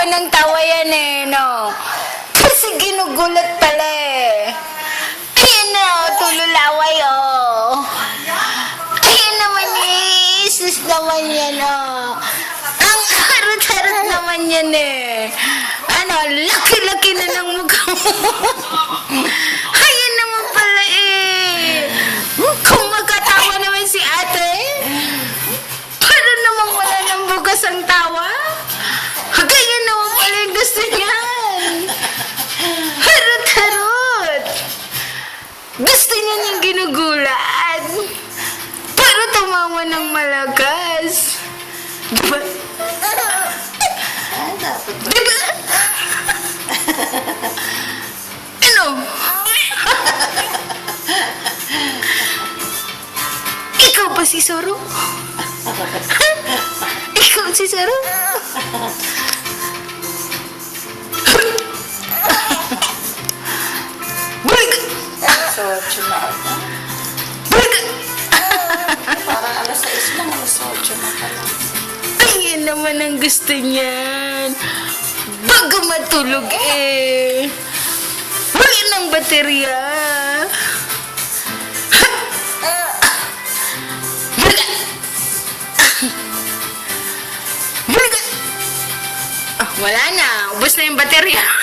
tawa ng tawa yan eh, no? Kasi ginugulat pala eh. Ayan na, tululaway, oh. Ayan naman eh, isis naman yan, oh. Ang harot-harot naman yan eh. Ano, laki-laki na ng mukha mo. Ayan naman pala eh. Kung magkatawa naman si ate, para naman wala ng bukas ang tawa. Ganyan naman pala yung gusto niyan. Harot-harot. Gusto niya niyang ginugulat. Para tumawa ng malakas. Diba? Diba? Ano? Ikaw ba si Soro? Ikaw si Soro? Balik! So, na ata. Balik! Parang alas 6 lang, alas 8 na pala. Ayan naman ang gusto niyan. Bago matulog eh. Wala ng baterya. Balik! Balik! Ah, wala na. Ubus na yung baterya.